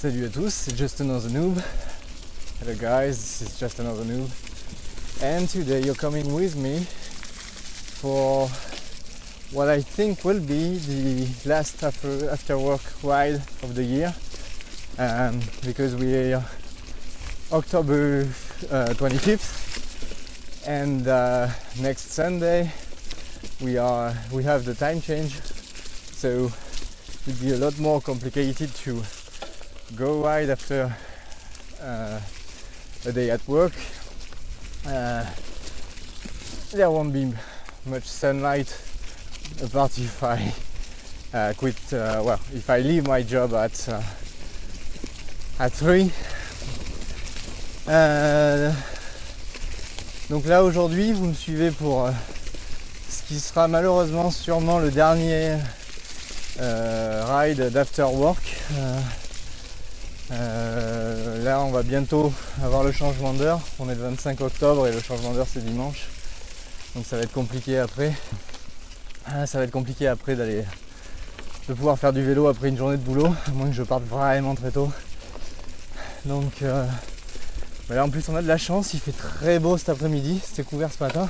Salut à tous, c'est Just Another Noob. Hello guys, this is Just Another Noob. And today you're coming with me for what I think will be the last after work ride of the year. Because we are October 25th and next Sunday we have the time change, so it will be a lot more complicated to go ride after a day at work. There won't be much sunlight apart if I quit, if I leave my job at 3. Donc là aujourd'hui vous me suivez pour ce qui sera malheureusement sûrement le dernier ride d'after work. Là on va bientôt avoir le changement d'heure, on est le 25 octobre et le changement d'heure c'est dimanche, donc ça va être compliqué après. De pouvoir faire du vélo après une journée de boulot, à moins que je parte vraiment très tôt. Donc là en plus on a de la chance, il fait très beau cet après-midi, c'était couvert ce matin.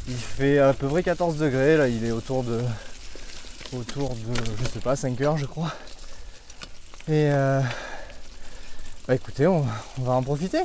Il fait à peu près 14 degrés, là il est autour de je sais pas 5 heures je crois. Et écoutez, on va en profiter.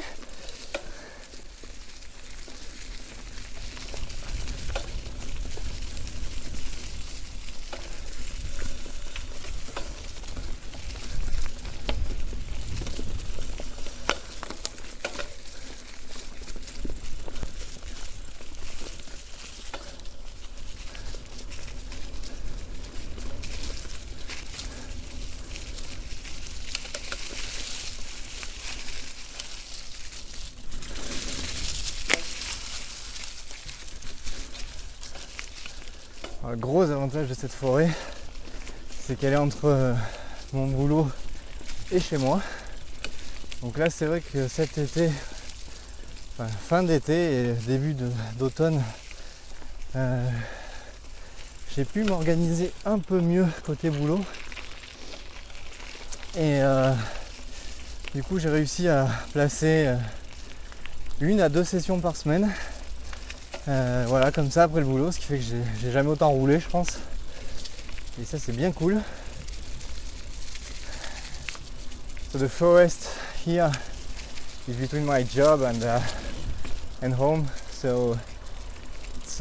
Le gros avantage de cette forêt, c'est qu'elle est entre mon boulot et chez moi. Donc là c'est vrai que cet été, fin d'été et début d'automne, j'ai pu m'organiser un peu mieux côté boulot. Et du coup j'ai réussi à placer 1 à 2 sessions par semaine. Voilà, comme ça après le boulot, ce qui fait que j'ai jamais autant roulé je pense, et ça c'est bien cool. So the forest here is between my job and home, so it's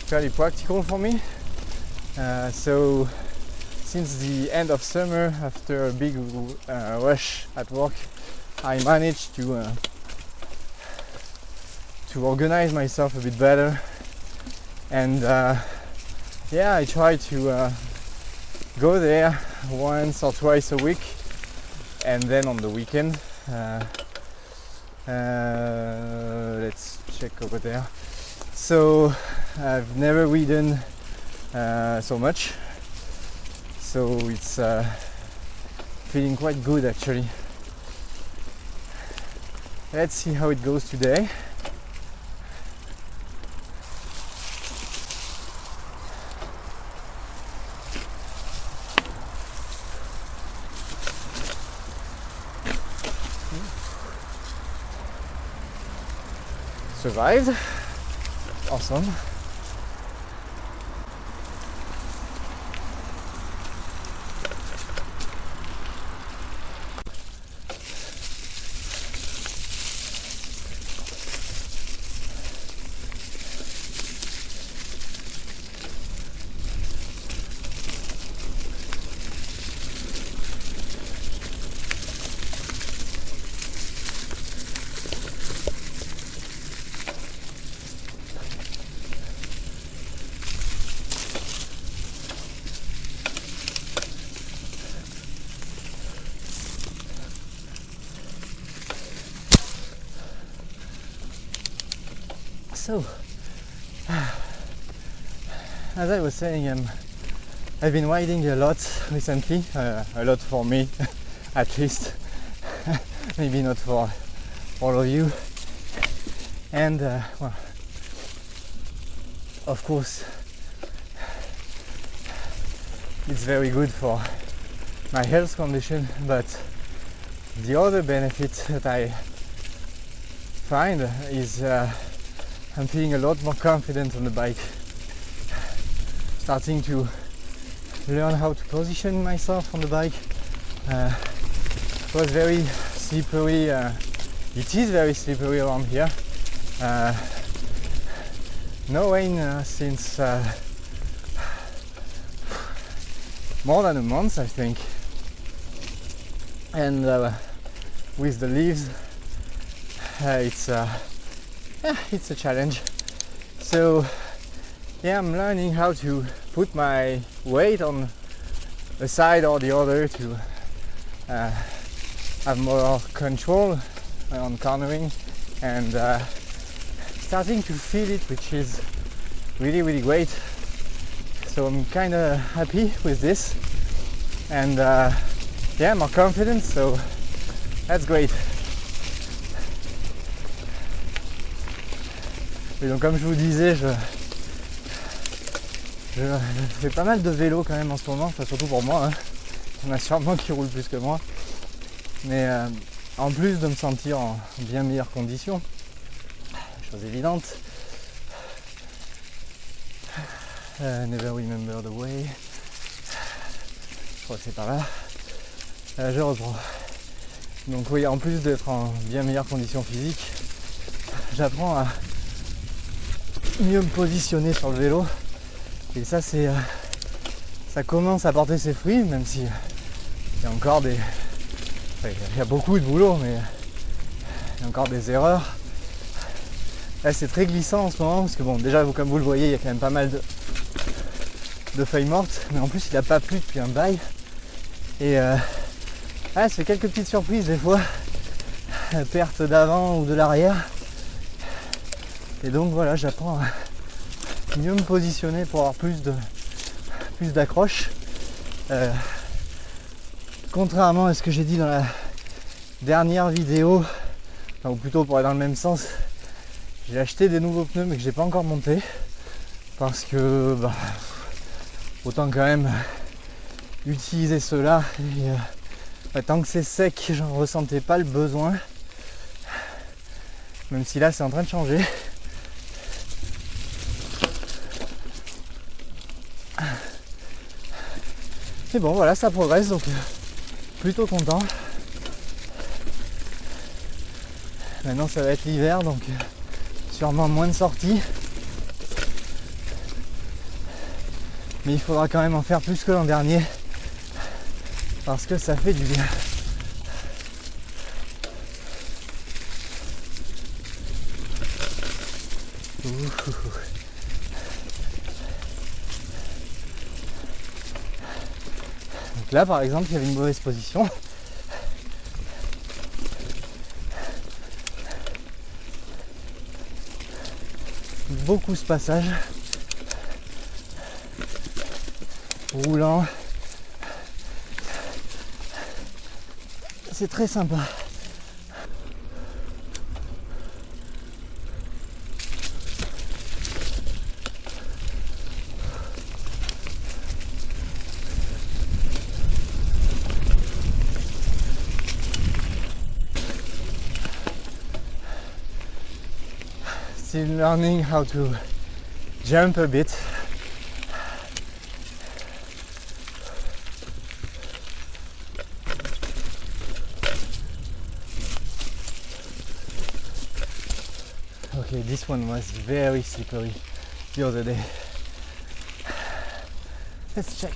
fairly practical for me. So since the end of summer, after a big rush at work, I managed to organize myself a bit better, and I try to go there once or twice a week, and then on the weekend let's check over there. So I've never ridden so much, so it's feeling quite good actually. Let's see how it goes today. Survived. Awesome. So, as I was saying, I've been riding a lot recently, a lot for me at least, maybe not for all of you. And of course it's very good for my health condition, but the other benefit that I find is I'm feeling a lot more confident on the bike, starting to learn how to position myself on the bike. It was very slippery, it is very slippery around here. No rain since more than a month, I think, and with the leaves it's a challenge. So yeah, I'm learning how to put my weight on a side or the other to have more control on cornering, and starting to feel it, which is really great. So I'm kind of happy with this, and yeah, more confident, so that's great. Et donc comme je vous disais, je fais pas mal de vélo quand même en ce moment, enfin surtout pour moi, hein. Il y en a sûrement qui roulent plus que moi, mais en plus de me sentir en bien meilleures conditions, chose évidente, never remember the way, je crois que c'est par là, je reprends. Donc oui, en plus d'être en bien meilleures conditions physiques, j'apprends à mieux me positionner sur le vélo, et ça c'est ça commence à porter ses fruits, même si il y a encore des, enfin, il y a beaucoup de boulot, mais il y a encore des erreurs. Là c'est très glissant en ce moment, parce que bon, déjà comme vous le voyez, il y a quand même pas mal de feuilles mortes, mais en plus il n'a pas plu depuis un bail, et ça fait quelques petites surprises des fois, perte d'avant ou de l'arrière. Et donc voilà, j'apprends à mieux me positionner pour avoir plus d'accroche. Contrairement à ce que j'ai dit dans la dernière vidéo, enfin, ou plutôt pour aller dans le même sens, j'ai acheté des nouveaux pneus mais que j'ai pas encore monté, parce que autant quand même utiliser ceux-là, et tant que c'est sec, j'en ressentais pas le besoin, même si là c'est en train de changer. Et bon voilà, ça progresse, donc plutôt content. Maintenant ça va être l'hiver, donc sûrement moins de sorties. Mais il faudra quand même en faire plus que l'an dernier, parce que ça fait du bien. Donc là par exemple il y avait une mauvaise position. Beaucoup ce passage. Roulant. C'est très sympa. Still learning how to jump a bit. Okay, this one was very slippery the other day. Let's check.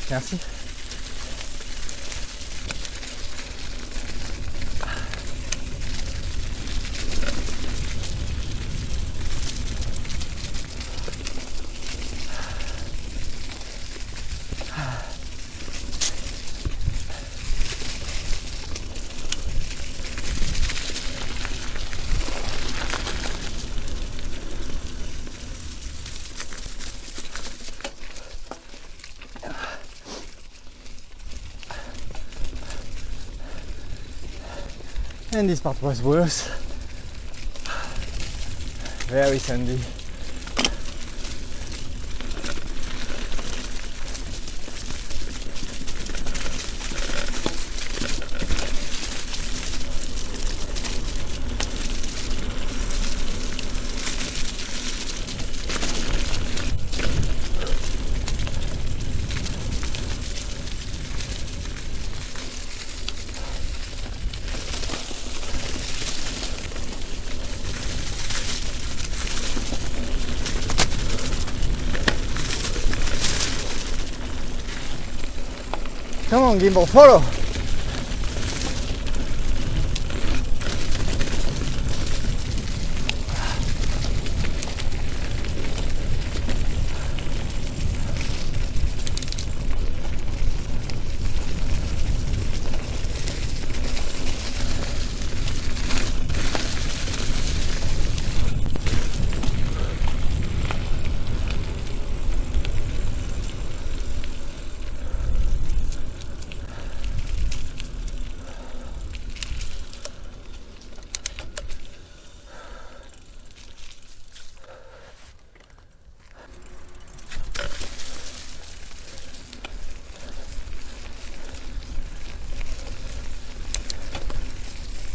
Merci. And this part was worse. Very sandy. Come on, gimbal, follow!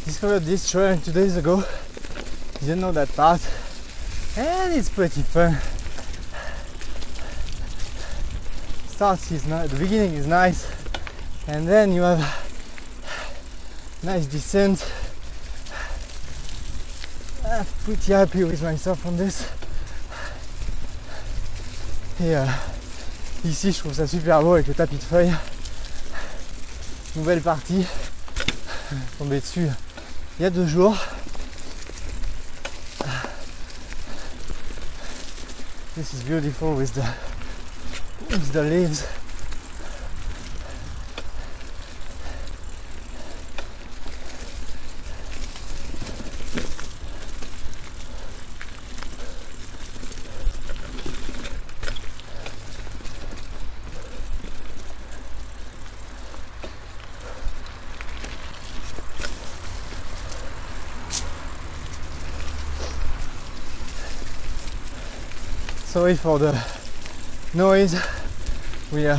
Discovered this trail 2 days ago, didn't know that part, and it's pretty fun. The beginning is nice, and then you have nice descent. I'm pretty happy with myself on this. Et ici je trouve ça super beau avec le tapis de feuilles. Nouvelle partie, tombé dessus il y a 2 jours. This is beautiful with the leaves. Sorry for the noise. We are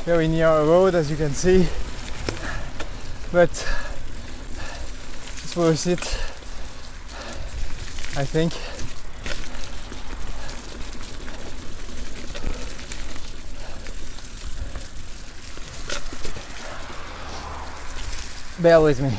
very near a road, as you can see, but it's worth it, I think. Bear with me.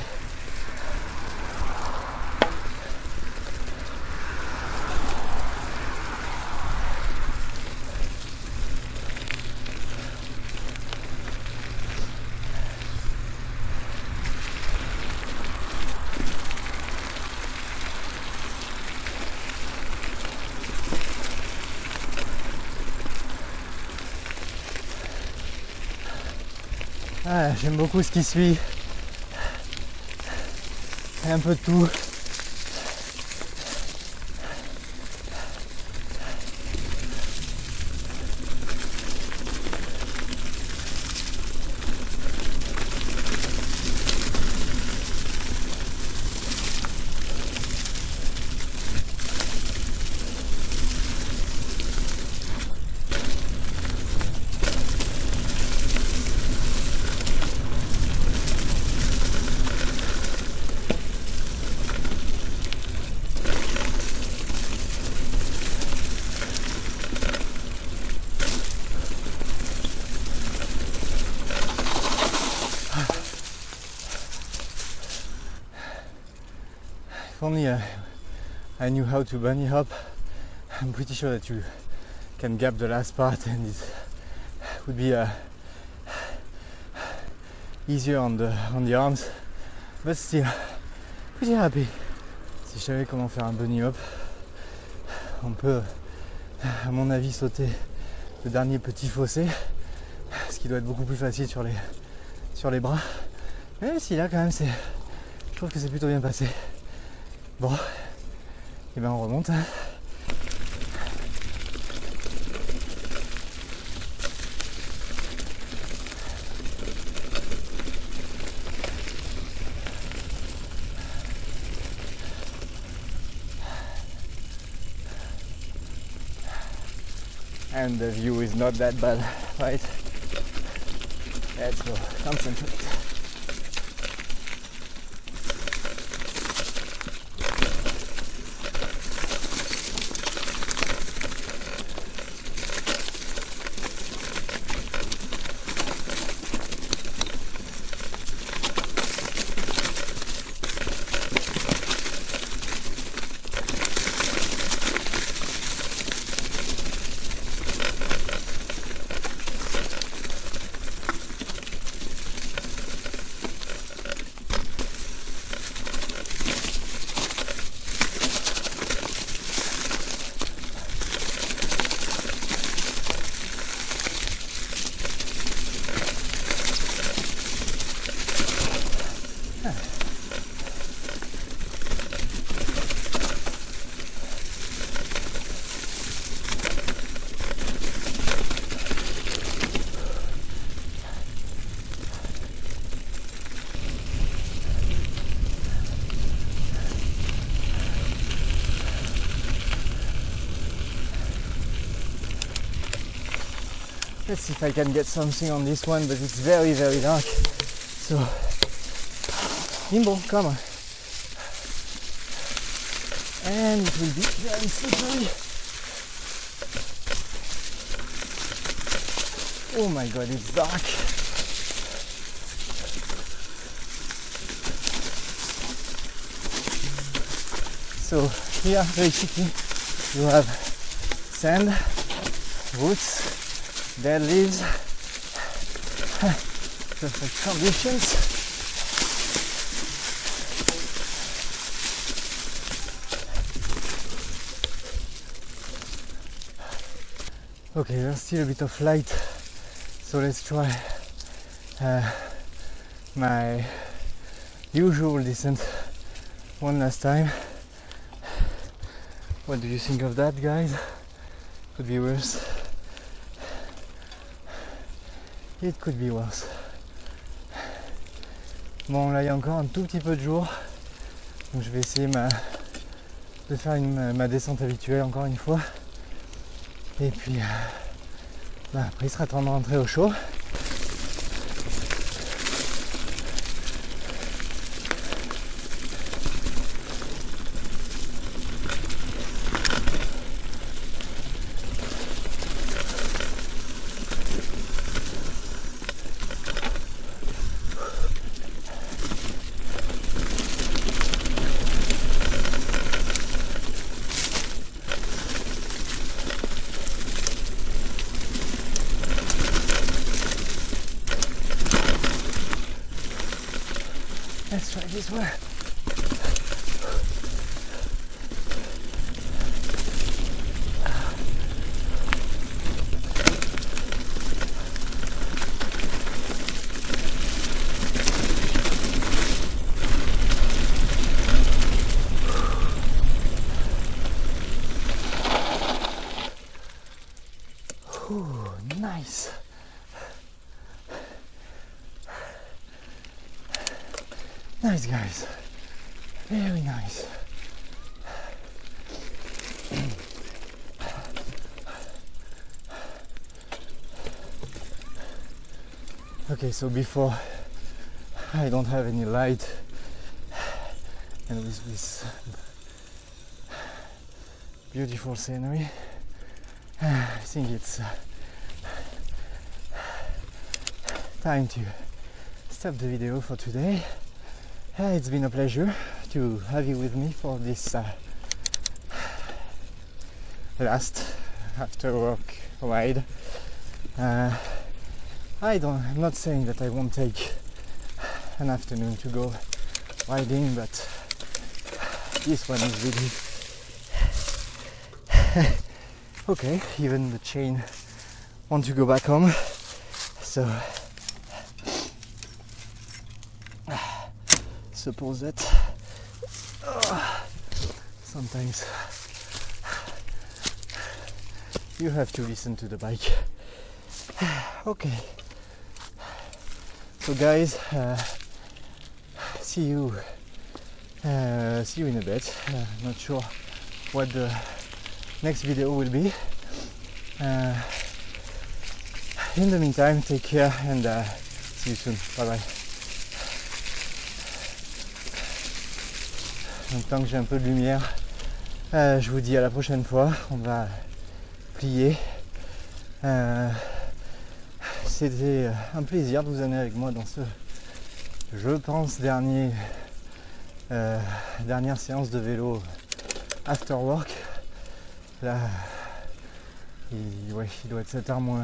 Ah, j'aime beaucoup ce qui suit. Un peu de tout. If only I knew how to bunny hop. I'm pretty sure that you can gap the last part and it would be easier on the arms, but still pretty happy. Si je savais comment faire un bunny hop, on peut à mon avis sauter le dernier petit fossé, ce qui doit être beaucoup plus facile sur les bras, même si là quand même je trouve que c'est plutôt bien passé. Bon, et ben on remonte. and the view is not that bad, right? Let's go, concentrate. Let's see if I can get something on this one, but it's very, very dark. So, Nimbo, come on. And it will be very slippery. Oh my god, it's dark. So here basically you have sand, roots, dead leaves, perfect conditions. Okay, there's still a bit of light, so let's try my usual descent one last time. What do you think of that, guys? Could be worse. It could be worse. Bon, là il y a encore un tout petit peu de jour, donc je vais essayer de faire ma descente habituelle encore une fois. Et puis après il sera temps de rentrer au chaud. Let's try this one. Ooh, nice. Nice, guys. Very nice. Okay, so before I don't have any light, and with this beautiful scenery, I think it's time to stop the video for today. It's been a pleasure to have you with me for this last after work ride. I'm not saying that I won't take an afternoon to go riding, but this one is really okay. Even the chain want to go back home, so suppose that sometimes you have to listen to the bike. Okay, so guys, see you in a bit. Not sure what the next video will be, In the meantime, take care and see you soon. Bye bye. Donc, tant que j'ai un peu de lumière, je vous dis à la prochaine fois. On va plier. C'était un plaisir de vous amener avec moi dans ce, je pense, dernière séance de vélo after work. Là, il doit être 7h moins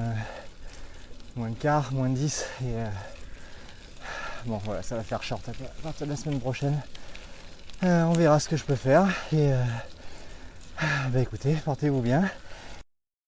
le quart, moins 10 et bon voilà, ça va faire short à partir de la semaine prochaine. On verra ce que je peux faire et bah écoutez, portez-vous bien